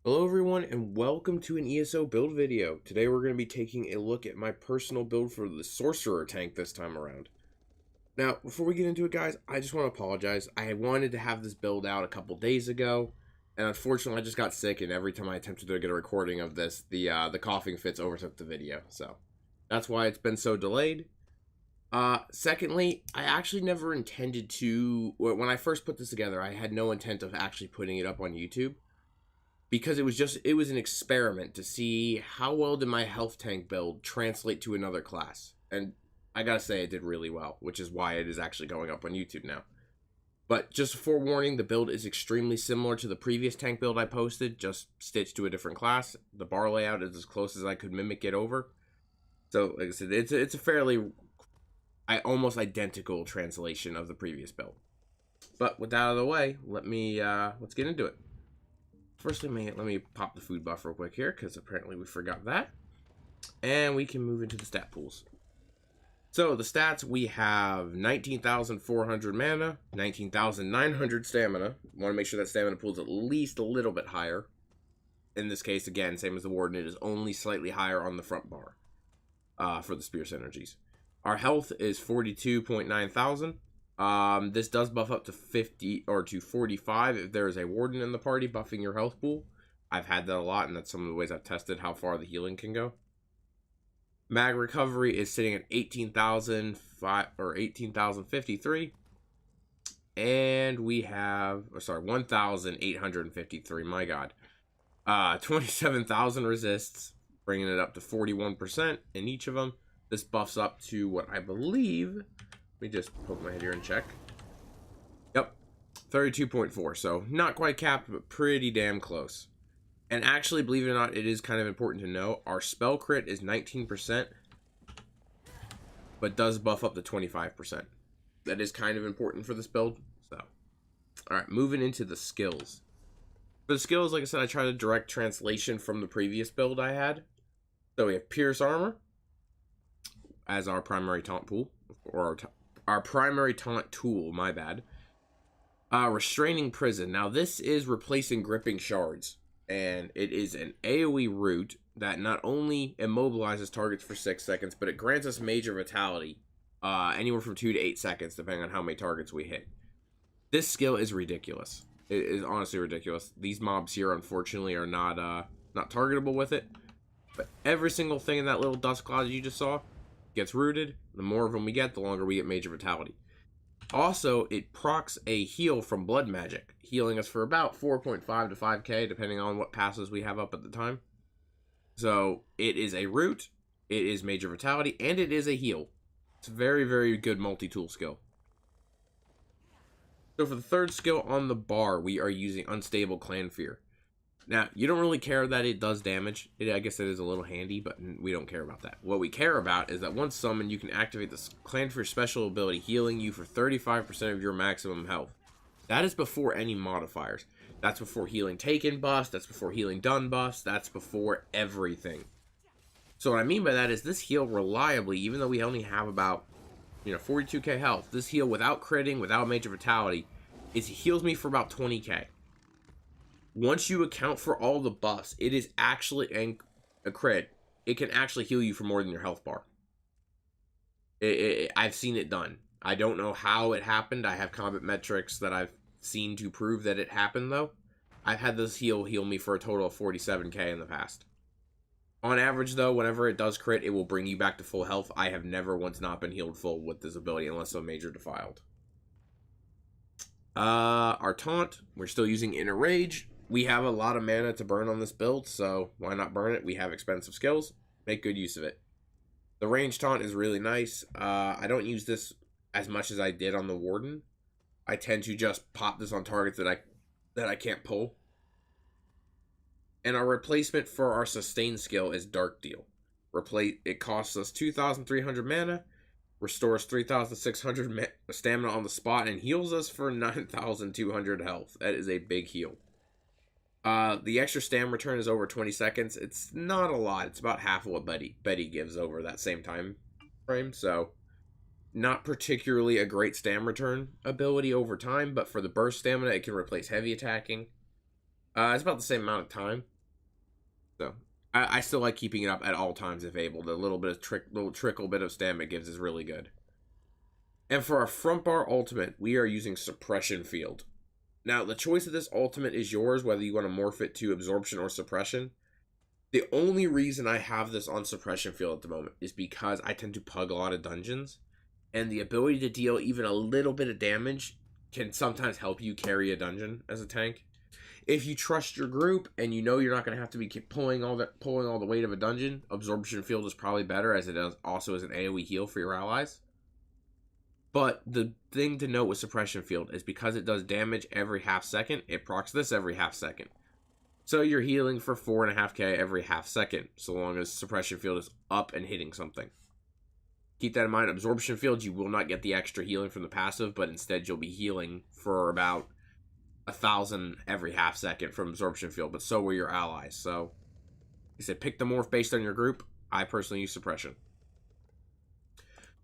Hello everyone and welcome to an ESO build video. Today we're going to be taking a look at my personal build for the Sorcerer tank this time around. Now, before we get into it guys, I just want to apologize. I wanted to have this build out a couple days ago, and unfortunately I just got sick, and every time I attempted to get a recording of this, the coughing fits overtook the video. So, that's why it's been so delayed. Secondly, I actually never intended to, when I first put this together, I had no intent of actually putting it up on YouTube. Because it was an experiment to see how well did my health tank build translate to another class. And I gotta say it did really well, which is why it is actually going up on YouTube now. But just a forewarning, the build is extremely similar to the previous tank build I posted, just stitched to a different class. The bar layout is as close as I could mimic it over. So, like I said, it's a fairly almost identical translation of the previous build. But with that out of the way, let's get into it. First, let me pop the food buff real quick here, because apparently we forgot that. And we can move into the stat pools. So, the stats, we have 19,400 mana, 19,900 stamina. Want to make sure that stamina pool is at least a little bit higher. In this case, again, same as the Warden, it is only slightly higher on the front bar for the Spear synergies. Our health is 42.9 thousand. This does buff up to 50 or to 45 if there is a Warden in the party buffing your health pool. I've had that a lot, and that's some of the ways I've tested how far the healing can go. Mag recovery is sitting at 18,053, and we have 1,853. My God, 27,000 resists, bringing it up to 41% in each of them. This buffs up to what I believe. Let me just poke my head here and check. Yep, 32.4. So not quite capped, but pretty damn close. And actually, believe it or not, it is kind of important to know our spell crit is 19%, but does buff up to 25%. That is kind of important for this build. So, all right, moving into the skills. For the skills, like I said, I tried a direct translation from the previous build I had. So we have Pierce Armor as our primary taunt pool, or our primary taunt tool, my bad. Restraining Prison. Now, this is replacing Gripping Shards, and it is an AoE root that not only immobilizes targets for 6 seconds, but it grants us Major Vitality, anywhere from 2 to 8 seconds, depending on how many targets we hit. This skill is ridiculous. It is honestly ridiculous. These mobs here, unfortunately, are not targetable with it, but every single thing in that little dust cloud you just saw gets rooted. The more of them we get, the longer we get Major Vitality. Also, it procs a heal from blood magic, healing us for about 4.5 to 5k, depending on what passes we have up at the time. So, it is a root, it is Major Vitality, and it is a heal. It's a very, very good multi-tool skill. So, for the third skill on the bar, we are using Unstable Clan Fear. Now, you don't really care that it does damage. I guess it is a little handy, but we don't care about that. What we care about is that once summoned, you can activate this Clan Fear special ability, healing you for 35% of your maximum health. That is before any modifiers. That's before healing taken buffs, that's before healing done buffs, that's before everything. So what I mean by that is this heal reliably, even though we only have about 42k health, this heal without critting, without Major Vitality, heals me for about 20k. Once you account for all the buffs, it is actually a crit. It can actually heal you for more than your health bar. I've seen it done. I don't know how it happened. I have combat metrics that I've seen to prove that it happened, though. I've had this heal me for a total of 47k in the past. On average, though, whenever it does crit, it will bring you back to full health. I have never once not been healed full with this ability unless I'm Major Defiled. Our Taunt, we're still using Inner Rage. We have a lot of mana to burn on this build, so why not burn it? We have expensive skills. Make good use of it. The range taunt is really nice. I don't use this as much as I did on the Warden. I tend to just pop this on targets that I can't pull. And our replacement for our sustain skill is Dark Deal. It costs us 2,300 mana, restores 3,600 stamina on the spot, and heals us for 9,200 health. That is a big heal. The extra stam return is over 20 seconds. It's not a lot. It's about half of what Betty gives over that same time frame. So, not particularly a great stam return ability over time, but for the burst stamina, it can replace heavy attacking. It's about the same amount of time. So I still like keeping it up at all times if able. The little trickle bit of stamina it gives is really good. And for our front bar ultimate, we are using Suppression Field. Now, the choice of this ultimate is yours, whether you want to morph it to Absorption or Suppression. The only reason I have this on Suppression Field at the moment is because I tend to pug a lot of dungeons, and the ability to deal even a little bit of damage can sometimes help you carry a dungeon as a tank. If you trust your group and you know you're not going to have to be pulling all the weight of a dungeon, Absorption Field is probably better, as it also is an AoE heal for your allies. But the thing to note with Suppression Field is because it does damage every half second, it procs this every half second. So you're healing for 4.5k every half second, so long as Suppression Field is up and hitting something. Keep that in mind. Absorption Field, you will not get the extra healing from the passive, but instead you'll be healing for about 1,000 every half second from Absorption Field, but so will your allies. So, I said pick the morph based on your group. I personally use Suppression.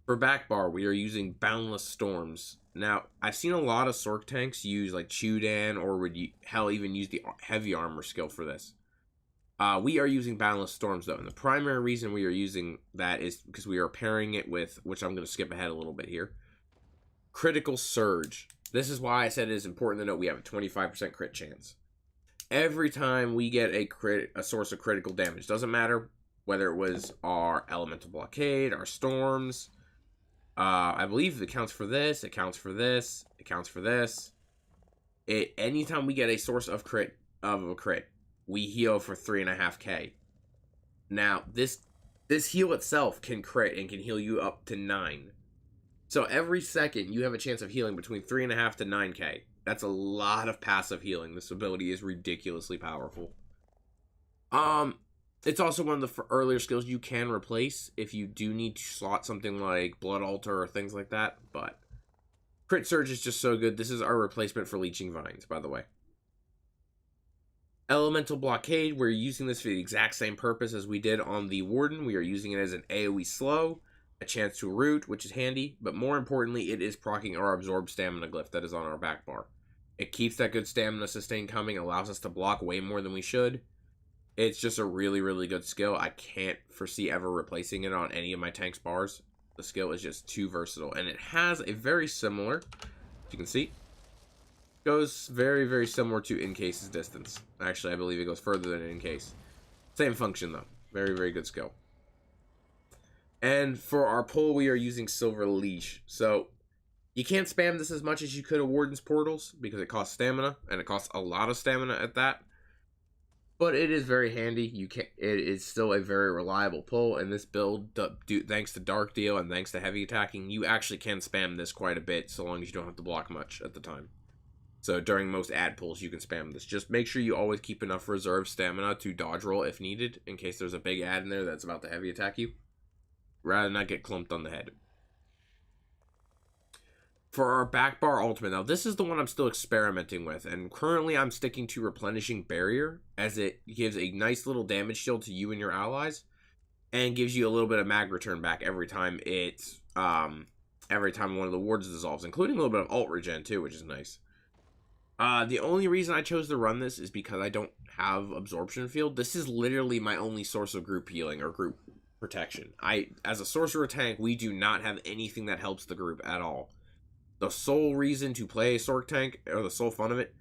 For back bar, we are using Boundless Storms. Now, I've seen a lot of Sorc tanks use like Chudan, or would hell even use the heavy armor skill for this. We are using Boundless Storms though, and the primary reason we are using that is because we are pairing it with, which I'm going to skip ahead a little bit here, Critical Surge. This is why I said it is important to note we have a 25% crit chance. Every time we get a source of critical damage, doesn't matter whether it was our Elemental Blockade, our Storms, I believe it counts for this, it counts for this, it counts for this. Anytime we get a source of a crit, we heal for 3.5k. Now, this heal itself can crit and can heal you up to 9. So every second, you have a chance of healing between 3.5 to 9k. That's a lot of passive healing. This ability is ridiculously powerful. It's also one of the earlier skills you can replace if you do need to slot something like Blood Altar or things like that, but Crit Surge is just so good. This is our replacement for Leeching Vines, by the way. Elemental Blockade, we're using this for the exact same purpose as we did on the Warden. We are using it as an AoE slow, a chance to root, which is handy, but more importantly, it is proccing our Absorb Stamina glyph that is on our back bar. It keeps that good stamina sustain coming, allows us to block way more than we should. It's just a really, really good skill. I can't foresee ever replacing it on any of my tank's bars. The skill is just too versatile. And it has a very similar, as you can see, goes very, very similar to Incase's distance. Actually, I believe it goes further than Incase. Same function, though. Very, very good skill. And for our pull, we are using Silver Leash. So, you can't spam this as much as you could of Warden's Portals, because it costs stamina, and it costs a lot of stamina at that. But it is very handy. It is still a very reliable pull, and this build, thanks to Dark Deal and thanks to heavy attacking, you actually can spam this quite a bit, so long as you don't have to block much at the time. So during most ad pulls, you can spam this. Just make sure you always keep enough reserve stamina to dodge roll if needed, in case there's a big ad in there that's about to heavy attack you, rather than not get clumped on the head. For our back bar ultimate, now this is the one I'm still experimenting with, and currently I'm sticking to Replenishing Barrier, as it gives a nice little damage shield to you and your allies, and gives you a little bit of mag return back every time one of the wards dissolves, including a little bit of alt regen too, which is nice. The only reason I chose to run this is because I don't have Absorption Field. This is literally my only source of group healing or group protection. As a Sorcerer tank, we do not have anything that helps the group at all. The sole reason to play a Sorc tank, or the sole fun of it,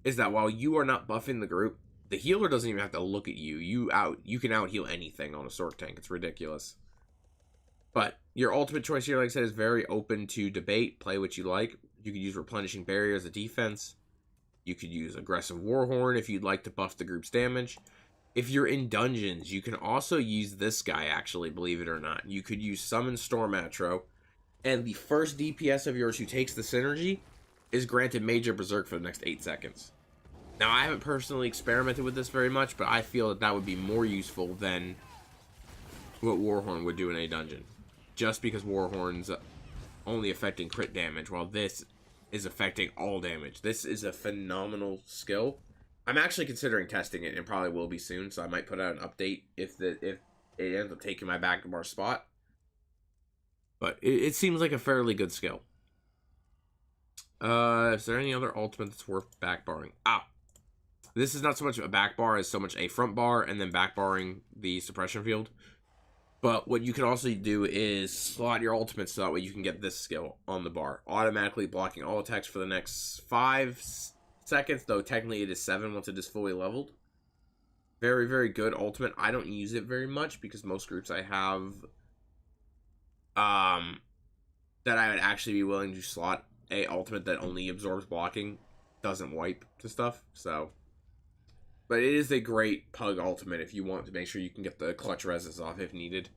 is that while you are not buffing the group, the healer doesn't even have to look at you. You can out-heal anything on a Sorc tank. It's ridiculous. But your ultimate choice here, like I said, is very open to debate. Play what you like. You could use Replenishing Barrier as a defense. You could use Aggressive Warhorn if you'd like to buff the group's damage. If you're in dungeons, you can also use this guy, actually, believe it or not. You could use Summon Storm Atro, and the first DPS of yours who takes the synergy is granted Major Berserk for the next 8 seconds. Now, I haven't personally experimented with this very much, but I feel that that would be more useful than what Warhorn would do in a dungeon. Just because Warhorn's only affecting crit damage, while this is affecting all damage. This is a phenomenal skill. I'm actually considering testing it, and probably will be soon, so I might put out an update if it ends up taking my back bar spot. But it seems like a fairly good skill. Is there any other ultimate that's worth backbarring? This is not so much a back bar as so much a front bar and then back barring the suppression field. But what you can also do is slot your ultimate so that way you can get this skill on the bar. Automatically blocking all attacks for the next 5 seconds, though technically it is 7 once it is fully leveled. Very, very good ultimate. I don't use it very much because most groups I have that I would actually be willing to slot a ultimate that only absorbs blocking doesn't wipe to stuff, so. But it is a great pug ultimate if you want to make sure you can get the clutch reses off if needed.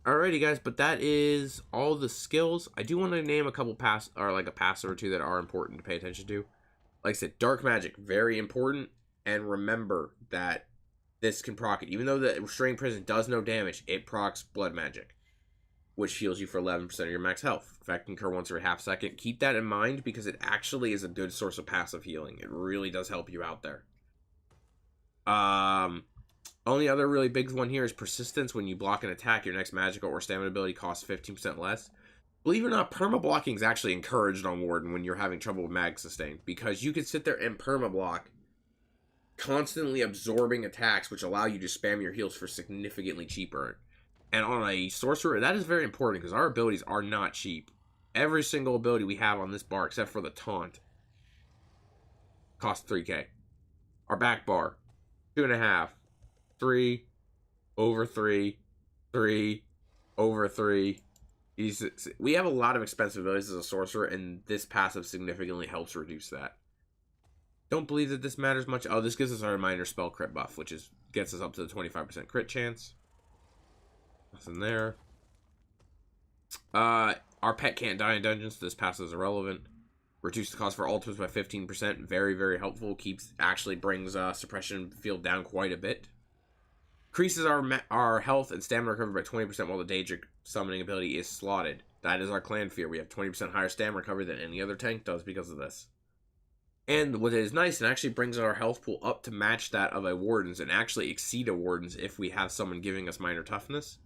Alrighty guys, but that is all the skills. I do want to name a couple a passive or two that are important to pay attention to. Like I said, dark magic, very important. And remember that this can proc it. Even though the Restraining Prison does no damage, it procs blood magic, which heals you for 11% of your max health. In fact, incur once every half second. Keep that in mind because it actually is a good source of passive healing. It really does help you out there. Only other really big one here is persistence. When you block an attack, your next magical or stamina ability costs 15% less. Believe it or not, perma-blocking is actually encouraged on Warden when you're having trouble with mag sustain, because you can sit there and perma-block, constantly absorbing attacks, which allow you to spam your heals for significantly cheaper. And on a Sorcerer, that is very important, because our abilities are not cheap. Every single ability we have on this bar, except for the Taunt, costs 3k. Our back bar, 2.5, 3, over 3, 3, over 3. We have a lot of expensive abilities as a Sorcerer, and this passive significantly helps reduce that. Don't believe that this matters much. Oh, this gives us our minor spell crit buff, which gets us up to the 25% crit chance. Nothing there. Our pet can't die in dungeons, so this passive is irrelevant. Reduce the cost for ultimates by 15%. Very, very helpful. Actually brings suppression field down quite a bit. Increases our health and stamina recovery by 20% while the Daedric summoning ability is slotted. That is our clan fear. We have 20% higher stamina recovery than any other tank does because of this. And what is nice, it actually brings our health pool up to match that of a Warden's and actually exceed a Warden's if we have someone giving us minor toughness.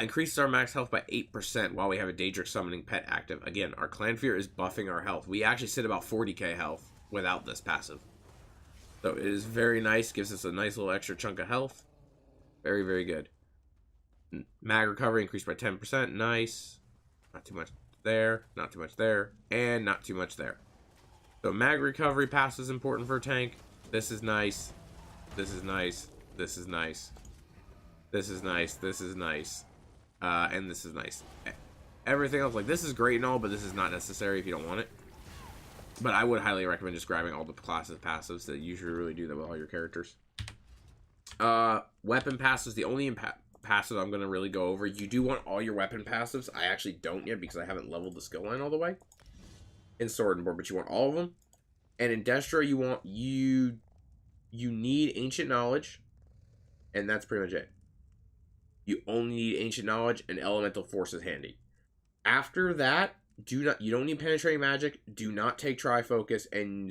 Increases our max health by 8% while we have a Daedric summoning pet active. Again, our clan fear is buffing our health. We actually sit about 40k health without this passive. So it is very nice, gives us a nice little extra chunk of health. Very, very good. Mag recovery increased by 10%. Nice. Not too much there, not too much there, and not too much there. So mag recovery pass is important for a tank. This is nice. This is nice. This is nice. This is nice. This is nice. And this is nice. Everything else, like, this is great and all, but this is not necessary if you don't want it. But I would highly recommend just grabbing all the classes passives that usually really do that with all your characters. Weapon passives, the only passive I'm going to really go over. You do want all your weapon passives. I actually don't yet because I haven't leveled the skill line all the way. In Sword and Board, but you want all of them. And in Destro, you need Ancient Knowledge, and that's pretty much it. You only need Ancient Knowledge, and Elemental Force is handy. After that, you don't need Penetrating Magic. Do not take Trifocus, and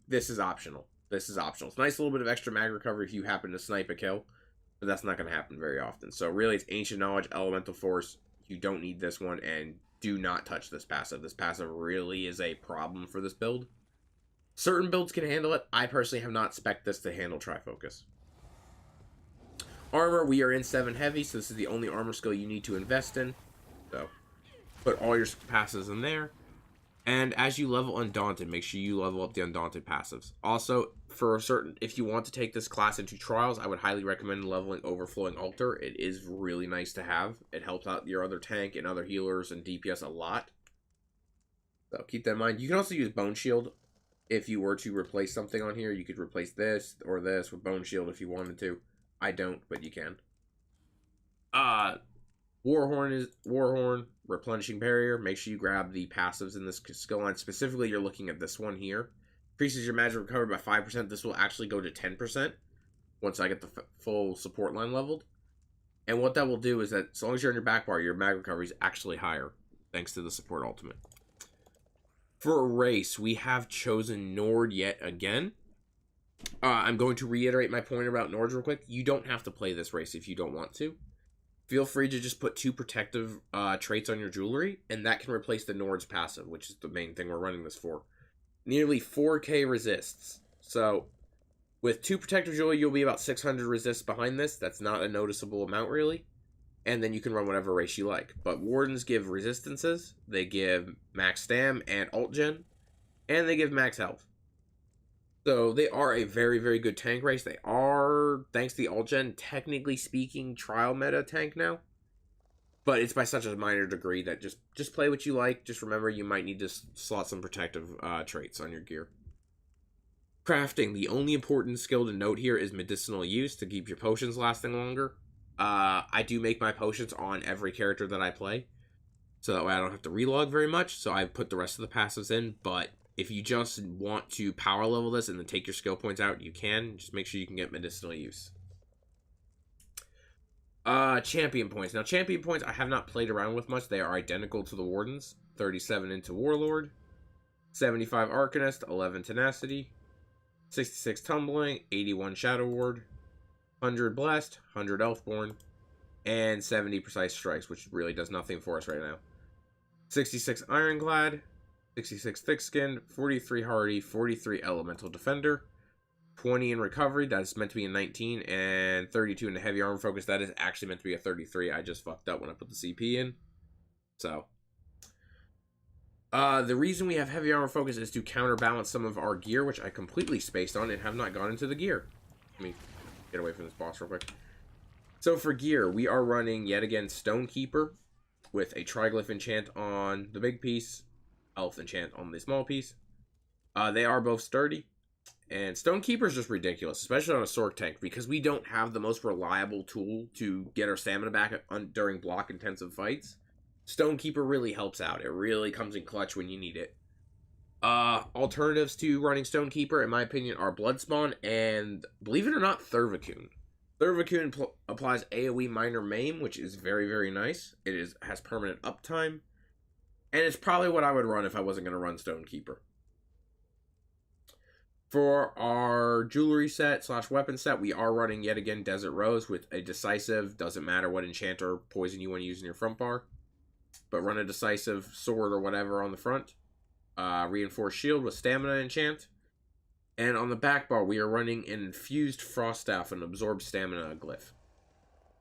this is optional. This is optional. It's a nice little bit of extra mag recovery if you happen to snipe a kill, but that's not going to happen very often. So really, it's Ancient Knowledge, Elemental Force. You don't need this one, and do not touch this passive. This passive really is a problem for this build. Certain builds can handle it. I personally have not spec'd this to handle Trifocus. Armor, we are in 7 heavy, so this is the only armor skill you need to invest in. So, put all your passives in there. And as you level Undaunted, make sure you level up the Undaunted passives. Also, if you want to take this class into Trials, I would highly recommend leveling Overflowing Altar. It is really nice to have. It helps out your other tank and other healers and DPS a lot. So keep that in mind. You can also use Bone Shield if you were to replace something on here. You could replace this or this with Bone Shield if you wanted to. I don't, but you can. Warhorn, Replenishing Barrier. Make sure you grab the passives in this skill line. Specifically, you're looking at this one here. Increases your magic recovery by 5%. This will actually go to 10% once I get the full support line leveled. And what that will do is that as long as you're in your back bar, your mag recovery is actually higher, thanks to the support ultimate. For a race, we have chosen Nord yet again. I'm going to reiterate my point about Nords real quick. You don't have to play this race if you don't want to. Feel free to just put 2 protective traits on your jewelry, and that can replace the Nord's passive, which is the main thing we're running this for. Nearly 4k resists. So with 2 Protective Jewelry, you'll be about 600 resist behind this. That's not a noticeable amount, really. And then you can run whatever race you like. But Wardens give resistances, they give max stam and alt gen, and they give max health. So they are a very, very good tank race. They are, thanks to the alt gen, technically speaking, trial meta tank now. But it's by such a minor degree that just play what you like. Just remember you might need to slot some protective traits on your gear. Crafting. The only important skill to note here is medicinal use to keep your potions lasting longer. I do make my potions on every character that I play, so that way I don't have to relog very much, so I put the rest of the passives in. But if you just want to power level this and then take your skill points out, you can. Just make sure you can get medicinal use. Champion points. Now, champion points I have not played around with much. They are identical to the Wardens. 37 into Warlord, 75 Arcanist, 11 Tenacity, 66 Tumbling, 81 Shadow Ward, 100 Blast, 100 Elfborn, and 70 Precise Strikes, which really does nothing for us right now. 66 Ironclad, 66 Thick-Skinned, 43 Hardy, 43 Elemental Defender, 20 in Recovery, that's meant to be a 19, and 32 in the Heavy Armor Focus, that is actually meant to be a 33. I just fucked up when I put the CP in. So, the reason we have Heavy Armor Focus is to counterbalance some of our gear, which I completely spaced on and have not gone into the gear. Let me get away from this boss real quick. So for gear, we are running, yet again, Stonekeeper with a Triglyph enchant on the big piece, Elf enchant on the small piece. They are both sturdy. And Stonekeeper is just ridiculous, especially on a Sorc tank, because we don't have the most reliable tool to get our stamina back during block-intensive fights. Stonekeeper really helps out. It really comes in clutch when you need it. Alternatives to running Stonekeeper, in my opinion, are Bloodspawn and, believe it or not, Thurvacoon. Thurvacoon applies AoE Minor Maim, which is very, very nice. It has permanent uptime. And it's probably what I would run if I wasn't going to run Stonekeeper. For our jewelry set / weapon set, we are running yet again Desert Rose with a decisive, doesn't matter what enchant or poison you want to use in your front bar, but run a decisive sword or whatever on the front. Reinforced shield with stamina enchant. And on the back bar, we are running an infused frost staff and absorbed stamina glyph.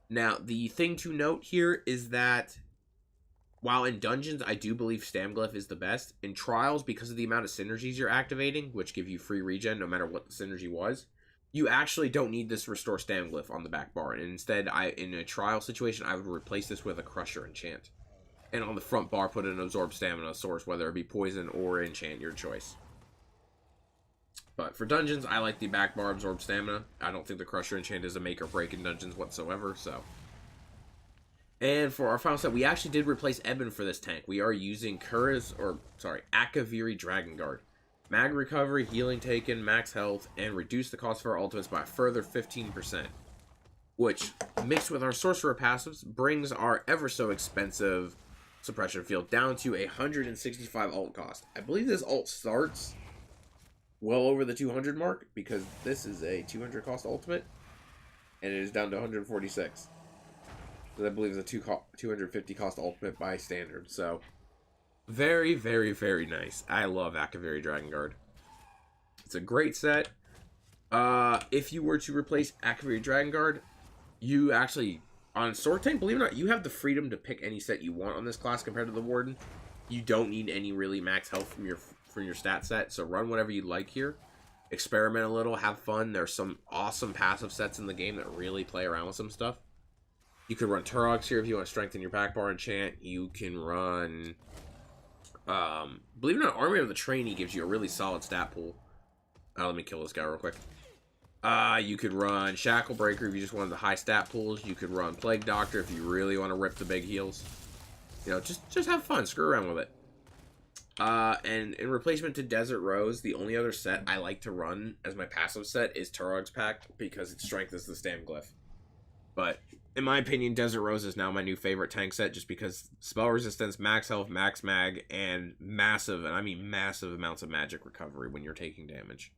Now, the thing to note here is that while in dungeons, I do believe Stamglyph is the best. In trials, because of the amount of synergies you're activating, which give you free regen no matter what the synergy was, you actually don't need this Restore Stamglyph on the back bar. And instead, in a trial situation, I would replace this with a Crusher enchant. And on the front bar, put an Absorb Stamina source, whether it be poison or enchant, your choice. But for dungeons, I like the back bar Absorb Stamina. I don't think the Crusher enchant is a make or break in dungeons whatsoever, so... And for our final set, we actually did replace Eben for this tank. We are using Akaviri Dragon Guard. Mag recovery, healing taken, max health, and reduce the cost of our ultimates by a further 15%. Which, mixed with our Sorcerer passives, brings our ever so expensive suppression field down to 165 ult cost. I believe this ult starts well over the 200 mark, because this is a 200 cost ultimate, and it is down to 146. I believe it's a 250 cost ultimate by standard. So, very, very, very nice. I love Akaviri Dragon Guard. It's a great set. If you were to replace Akaviri Dragon Guard, you actually, on Sword Tank, believe it or not, you have the freedom to pick any set you want on this class compared to the Warden. You don't need any really max health from your stat set, so run whatever you like here. Experiment a little, have fun. There's some awesome passive sets in the game that really play around with some stuff. You could run Turogs here if you want to strengthen your back bar enchant. You can run... believe it or not, Army of the Trainee gives you a really solid stat pool. Let me kill this guy real quick. You could run Shackle Breaker if you just wanted the high stat pools. You could run Plague Doctor if you really want to rip the big heals. You know, just have fun. Screw around with it. And in replacement to Desert Rose, the only other set I like to run as my passive set is Turog's Pact, because it strengthens the Stamglyph. But... in my opinion, Desert Rose is now my new favorite tank set, just because spell resistance, max health, max mag, and massive, and I mean massive amounts of magic recovery when you're taking damage.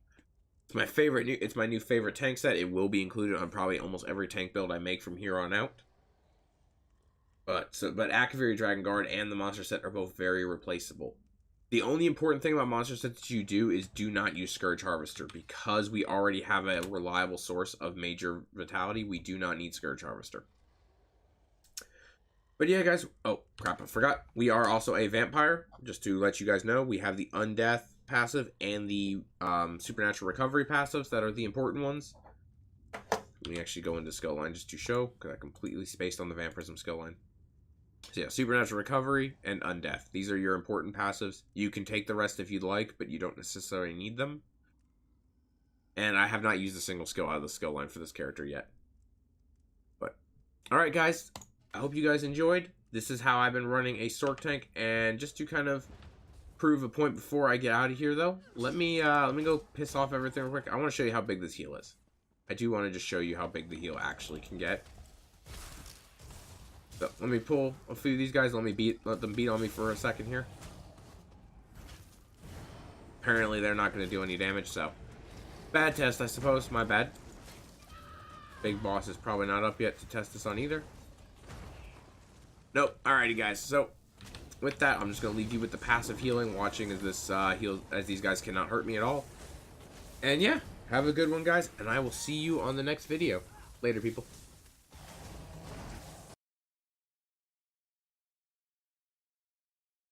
It's my favorite. It's my new favorite tank set. It will be included on probably almost every tank build I make from here on out. But Akaviri Dragon Guard and the monster set are both very replaceable. The only important thing about monster sets that you do is do not use Scourge Harvester. Because we already have a reliable source of major vitality, we do not need Scourge Harvester. But yeah, guys, oh crap, I forgot. We are also a vampire. Just to let you guys know, we have the Undeath passive and the Supernatural Recovery passives that are the important ones. Let me actually go into skill line just to show, because I completely spaced on the Vampirism skill line. So yeah, Supernatural Recovery and Undeath. These are your important passives. You can take the rest if you'd like, but you don't necessarily need them. And I have not used a single skill out of the skill line for this character yet. But, alright guys, I hope you guys enjoyed. This is how I've been running a Sorc tank, and just to kind of prove a point before I get out of here, though, let me go piss off everything real quick. I want to show you how big this heal is. I do want to just show you how big the heal actually can get. So let me pull a few of these guys. Let them beat on me for a second here. Apparently, they're not going to do any damage, so bad test, I suppose. My bad. Big boss is probably not up yet to test this on either. Nope. Alrighty, guys. So, with that, I'm just going to leave you with the passive healing, watching as this as these guys cannot hurt me at all. And yeah, have a good one, guys, and I will see you on the next video. Later, people.